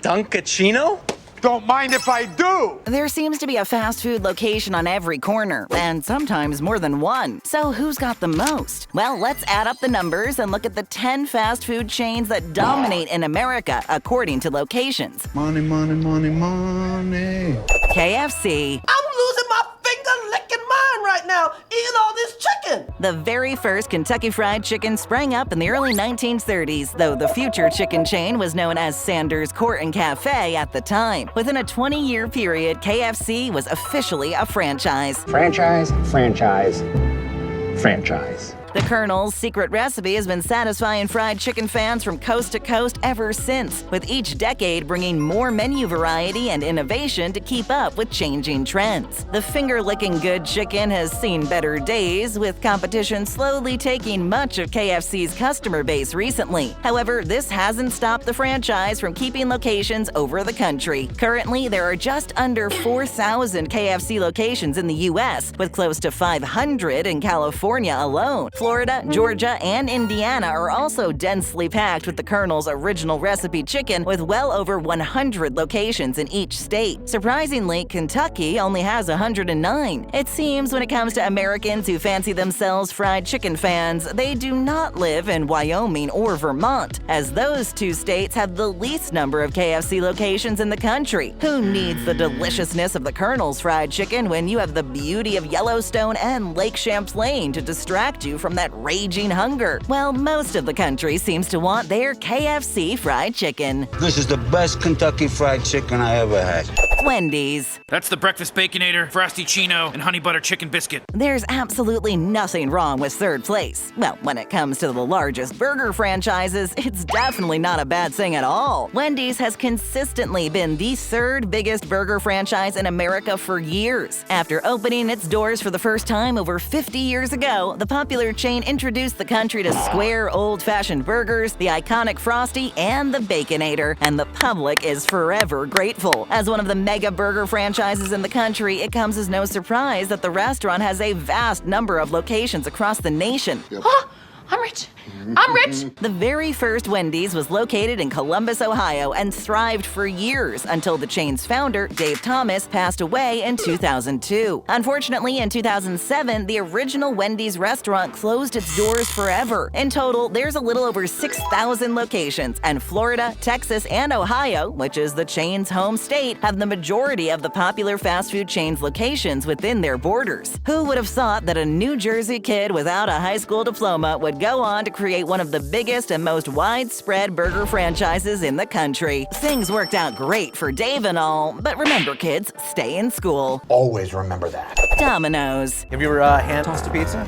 Dunkachino? Don't mind if I do! There seems to be a fast food location on every corner, and sometimes more than one. So who's got the most? Well, let's add up the numbers and look at the 10 fast food chains that dominate in America according to locations. Money, money, money, money. KFC. I'm losing my finger-licking mind right now eating all this chicken. The very first Kentucky Fried Chicken sprang up in the early 1930s, though the future chicken chain was known as Sanders Court and Cafe at the time. Within a 20-year period, KFC was officially a franchise. Franchise, franchise, franchise. The Colonel's secret recipe has been satisfying fried chicken fans from coast to coast ever since, with each decade bringing more menu variety and innovation to keep up with changing trends. The finger-licking good chicken has seen better days, with competition slowly taking much of KFC's customer base recently. However, this hasn't stopped the franchise from keeping locations over the country. Currently, there are just under 4,000 KFC locations in the U.S., with close to 500 in California alone. Florida, Georgia, and Indiana are also densely packed with the Colonel's original recipe chicken, with well over 100 locations in each state. Surprisingly, Kentucky only has 109. It seems when it comes to Americans who fancy themselves fried chicken fans, they do not live in Wyoming or Vermont, as those two states have the least number of KFC locations in the country. Who needs the deliciousness of the Colonel's fried chicken when you have the beauty of Yellowstone and Lake Champlain to distract you from that raging hunger? Well, most of the country seems to want their KFC fried chicken. This is the best Kentucky Fried Chicken I ever had. Wendy's. That's the breakfast Baconator, Frosty Chino, and honey butter chicken biscuit. There's absolutely nothing wrong with third place. Well, when it comes to the largest burger franchises, it's definitely not a bad thing at all. Wendy's has consistently been the third biggest burger franchise in America for years. After opening its doors for the first time over 50 years ago, the popular chain introduced the country to square, old-fashioned burgers, the iconic Frosty, and the Baconator, and the public is forever grateful. As one of the mega burger franchises in the country, it comes as no surprise that the restaurant has a vast number of locations across the nation. Huh? I'm rich. I'm rich. The very first Wendy's was located in Columbus, Ohio, and thrived for years until the chain's founder, Dave Thomas, passed away in 2002. Unfortunately, in 2007, the original Wendy's restaurant closed its doors forever. In total, there's a little over 6,000 locations, and Florida, Texas, and Ohio, which is the chain's home state, have the majority of the popular fast food chain's locations within their borders. Who would have thought that a New Jersey kid without a high school diploma would go on to create one of the biggest and most widespread burger franchises in the country? Things worked out great for Dave and all, but remember kids, stay in school. Always remember that. Domino's. Have you ever hand-tossed a pizza?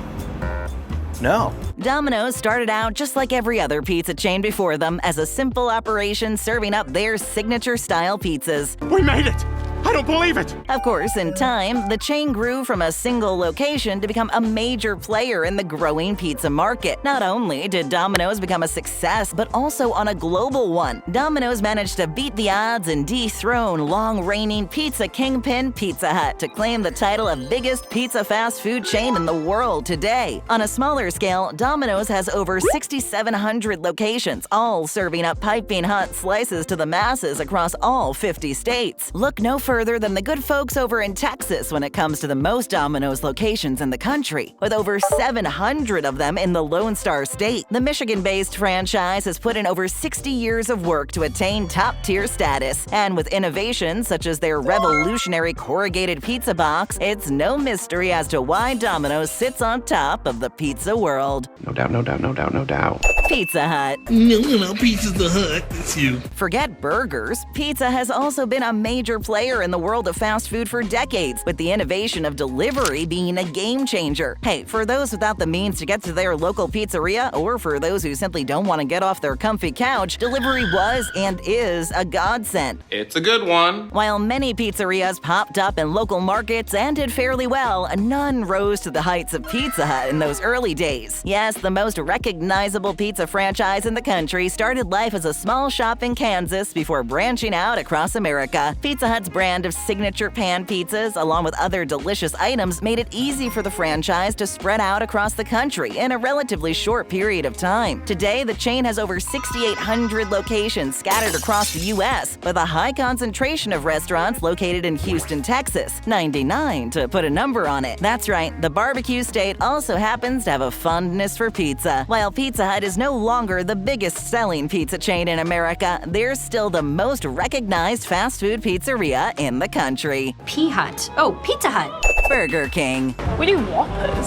No. Domino's started out just like every other pizza chain before them, as a simple operation serving up their signature-style pizzas. We made it! I don't believe it! Of course, in time, the chain grew from a single location to become a major player in the growing pizza market. Not only did Domino's become a success, but also on a global one. Domino's managed to beat the odds and dethrone long-reigning pizza kingpin Pizza Hut to claim the title of biggest pizza fast food chain in the world today. On a smaller scale, Domino's has over 6,700 locations, all serving up piping hot slices to the masses across all 50 states. Look no further than the good folks over in Texas when it comes to the most Domino's locations in the country, with over 700 of them in the Lone Star State. The Michigan-based franchise has put in over 60 years of work to attain top-tier status, and with innovations such as their revolutionary corrugated pizza box, it's no mystery as to why Domino's sits on top of the pizza world. No doubt, no doubt, no doubt, no doubt. Pizza Hut. No, Pizza the Hut. It's you. Forget burgers. Pizza has also been a major player in the world of fast food for decades, with the innovation of delivery being a game changer. Hey, for those without the means to get to their local pizzeria, or for those who simply don't want to get off their comfy couch, delivery was and is a godsend. It's a good one. While many pizzerias popped up in local markets and did fairly well, none rose to the heights of Pizza Hut in those early days. Yes, the most recognizable pizza franchise in the country started life as a small shop in Kansas before branching out across America. Pizza Hut's brand brand of signature pan pizzas, along with other delicious items, made it easy for the franchise to spread out across the country in a relatively short period of time. Today, the chain has over 6,800 locations scattered across the U.S., with a high concentration of restaurants located in Houston, Texas, 99 to put a number on it. That's right, the barbecue state also happens to have a fondness for pizza. While Pizza Hut is no longer the biggest selling pizza chain in America, they're still the most recognized fast food pizzeria in the country. P-Hut. Oh, Pizza Hut. Burger King. We do Whoppers.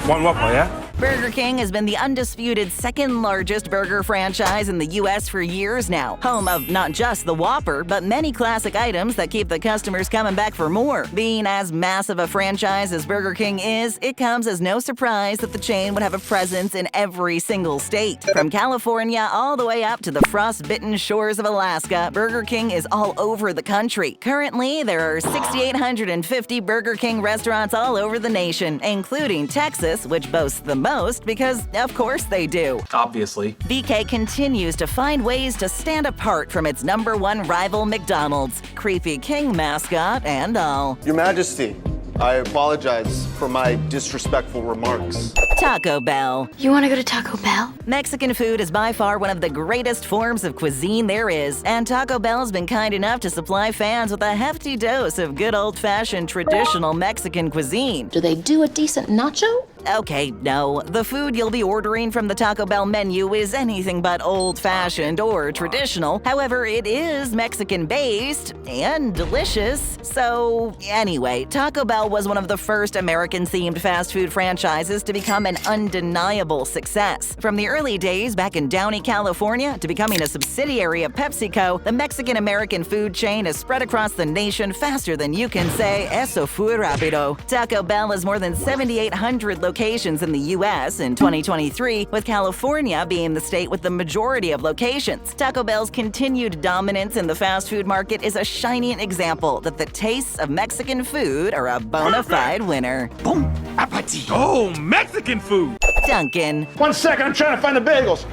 One Whopper, yeah? Burger King has been the undisputed second largest burger franchise in the U.S. for years now, home of not just the Whopper, but many classic items that keep the customers coming back for more. Being as massive a franchise as Burger King is, it comes as no surprise that the chain would have a presence in every single state. From California all the way up to the frostbitten shores of Alaska, Burger King is all over the country. Currently, there are 6,850 Burger King restaurants all over the nation, including Texas, which boasts the most because, of course, they do. Obviously. BK continues to find ways to stand apart from its #1 rival McDonald's, creepy king mascot and all. Your Majesty, I apologize for my disrespectful remarks. Taco Bell. You want to go to Taco Bell? Mexican food is by far one of the greatest forms of cuisine there is, and Taco Bell's been kind enough to supply fans with a hefty dose of good old-fashioned traditional Mexican cuisine. Do they do a decent nacho? Okay, no. The food you'll be ordering from the Taco Bell menu is anything but old-fashioned or traditional. However, it is Mexican-based and delicious. So, anyway, Taco Bell was one of the first American-themed fast food franchises to become an undeniable success. From the early days back in Downey, California, to becoming a subsidiary of PepsiCo, the Mexican-American food chain has spread across the nation faster than you can say, eso fue rápido. Taco Bell has more than 7,800 locations in the U.S. in 2023, with California being the state with the majority of locations. Taco Bell's continued dominance in the fast food market is a shining example that the tastes of Mexican food are a bona fide winner. Boom! Appetito! Oh, Mexican food! Dunkin. 1 second, I'm trying to find the bagels.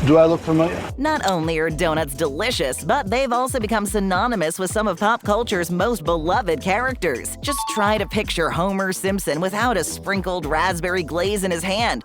Do I look familiar? Not only are donuts delicious, but they've also become synonymous with some of pop culture's most beloved characters. Just try to picture Homer Simpson without a sprinkled raspberry glaze in his hand.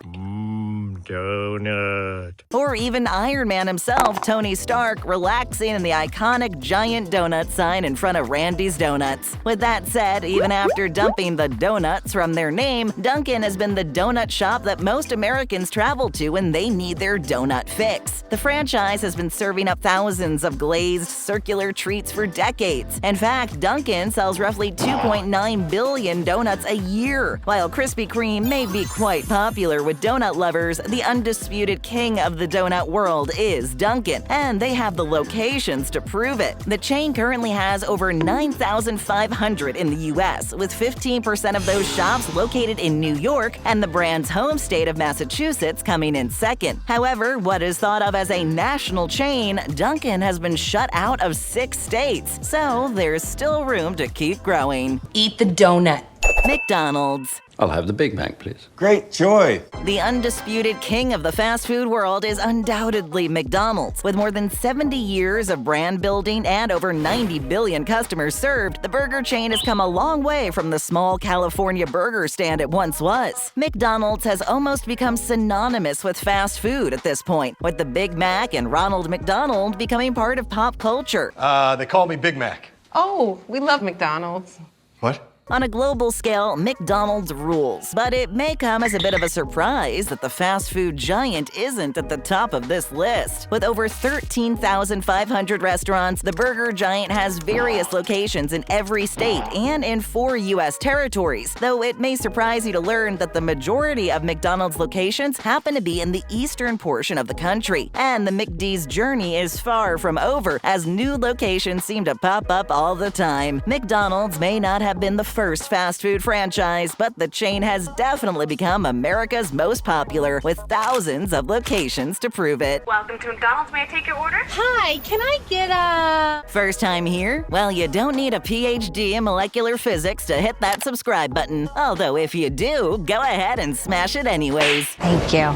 Donut. Or even Iron Man himself, Tony Stark, relaxing in the iconic giant donut sign in front of Randy's Donuts. With that said, even after dumping the donuts from their name, Dunkin has been the donut shop that most Americans travel to when they need their donut fix. The franchise has been serving up thousands of glazed, circular treats for decades. In fact, Dunkin sells roughly 2.9 billion donuts a year. While Krispy Kreme may be quite popular with donut lovers, the undisputed king of the donut world is Dunkin, and they have the locations to prove it. The chain currently has over 9,500 in the U.S., with 15% of those shops located in New York and the brand's home state of Massachusetts coming in second. However, what is thought of as a national chain, Dunkin has been shut out of 6 states, so there's still room to keep growing. Eat the donut. McDonald's. I'll have the Big Mac, please. Great joy. The undisputed king of the fast food world is undoubtedly McDonald's. With more than 70 years of brand building and over 90 billion customers served, the burger chain has come a long way from the small California burger stand it once was. McDonald's has almost become synonymous with fast food at this point, with the Big Mac and Ronald McDonald becoming part of pop culture. They call me Big Mac. Oh, we love McDonald's. What? On a global scale, McDonald's rules, but it may come as a bit of a surprise that the fast food giant isn't at the top of this list. With over 13,500 restaurants, the burger giant has various locations in every state and in 4 U.S. territories, though it may surprise you to learn that the majority of McDonald's locations happen to be in the eastern portion of the country. And the McD's journey is far from over, as new locations seem to pop up all the time. McDonald's may not have been the first fast food franchise, but the chain has definitely become America's most popular, with thousands of locations to prove it. Welcome to McDonald's. May I take your order? Hi, can I get a... First time here? Well, you don't need a PhD in molecular physics to hit that subscribe button. Although if you do, go ahead and smash it anyways. Thank you.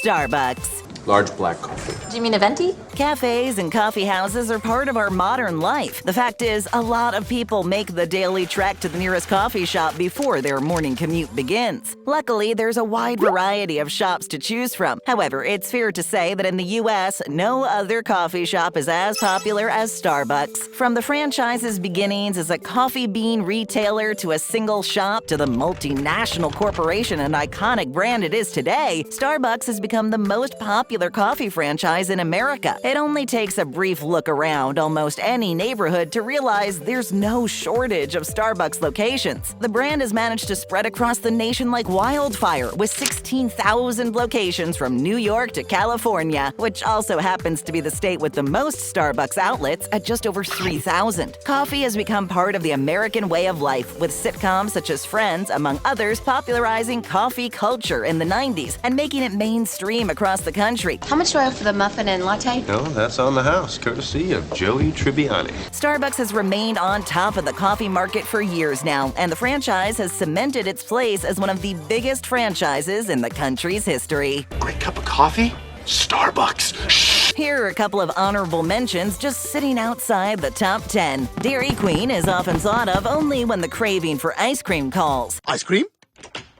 Starbucks. Large black coffee. Do you mean a venti? Cafes and coffee houses are part of our modern life. The fact is, a lot of people make the daily trek to the nearest coffee shop before their morning commute begins. Luckily, there's a wide variety of shops to choose from. However, it's fair to say that in the U.S., no other coffee shop is as popular as Starbucks. From the franchise's beginnings as a coffee bean retailer to a single shop to the multinational corporation and iconic brand it is today, Starbucks has become the most popular coffee franchise in America. It only takes a brief look around almost any neighborhood to realize there's no shortage of Starbucks locations. The brand has managed to spread across the nation like wildfire, with 16,000 locations from New York to California, which also happens to be the state with the most Starbucks outlets at just over 3,000. Coffee has become part of the American way of life, with sitcoms such as Friends, among others, popularizing coffee culture in the 90s and making it mainstream across the country. How much do I owe for the muffin and latte? No, that's on the house, courtesy of Joey Tribbiani. Starbucks has remained on top of the coffee market for years now, and the franchise has cemented its place as one of the biggest franchises in the country's history. Great cup of coffee? Starbucks. Shh. Here are a couple of honorable mentions just sitting outside the top 10. Dairy Queen is often thought of only when the craving for ice cream calls. Ice cream?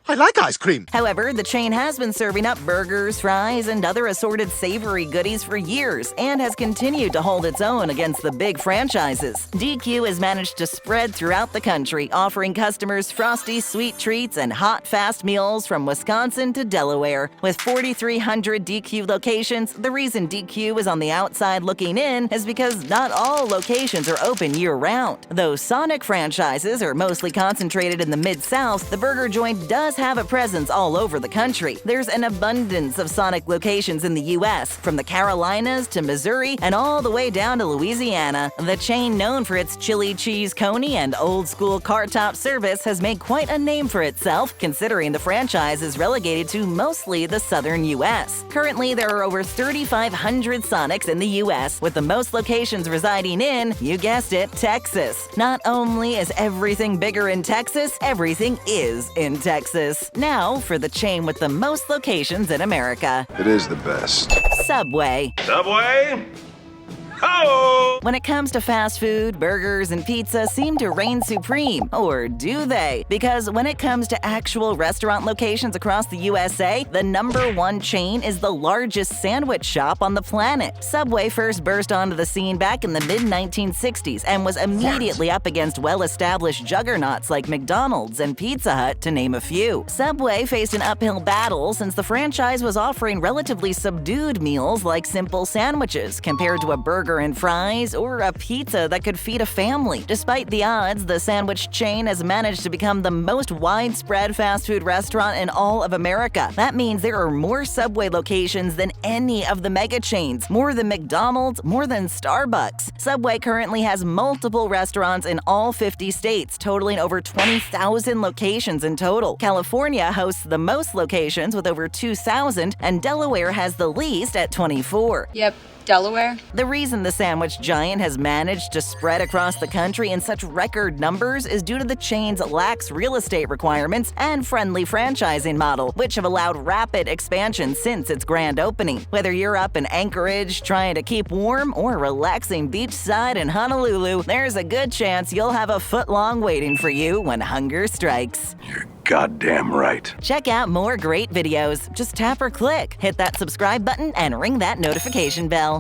I like ice cream. However, the chain has been serving up burgers, fries, and other assorted savory goodies for years and has continued to hold its own against the big franchises. DQ has managed to spread throughout the country, offering customers frosty sweet treats and hot fast meals from Wisconsin to Delaware. With 4,300 DQ locations, the reason DQ is on the outside looking in is because not all locations are open year-round. Though Sonic franchises are mostly concentrated in the Mid-South, the burger joint does have a presence all over the country. There's an abundance of Sonic locations in the U.S., from the Carolinas to Missouri and all the way down to Louisiana. The chain, known for its chili cheese coney and old-school car-top service, has made quite a name for itself, considering the franchise is relegated to mostly the southern U.S. Currently, there are over 3,500 Sonics in the U.S., with the most locations residing in, you guessed it, Texas. Not only is everything bigger in Texas, everything is in Texas. Now for the chain with the most locations in America. It is the best. Subway. Subway? Ho! When it comes to fast food, burgers and pizza seem to reign supreme. Or do they? Because when it comes to actual restaurant locations across the USA, the #1 chain is the largest sandwich shop on the planet. Subway first burst onto the scene back in the mid-1960s and was immediately up against well-established juggernauts like McDonald's and Pizza Hut, to name a few. Subway faced an uphill battle since the franchise was offering relatively subdued meals like simple sandwiches compared to a burger and fries or a pizza that could feed a family. Despite the odds, the sandwich chain has managed to become the most widespread fast food restaurant in all of America. That means there are more Subway locations than any of the mega chains, more than McDonald's, more than Starbucks. Subway currently has multiple restaurants in all 50 states, totaling over 20,000 locations in total. California hosts the most locations with over 2,000, and Delaware has the least at 24. Yep. Delaware? The reason the sandwich giant has managed to spread across the country in such record numbers is due to the chain's lax real estate requirements and friendly franchising model, which have allowed rapid expansion since its grand opening. Whether you're up in Anchorage trying to keep warm or relaxing beachside in Honolulu, there's a good chance you'll have a foot-long waiting for you when hunger strikes. You're goddamn right. Check out more great videos. Just tap or click, hit that subscribe button, and ring that notification bell.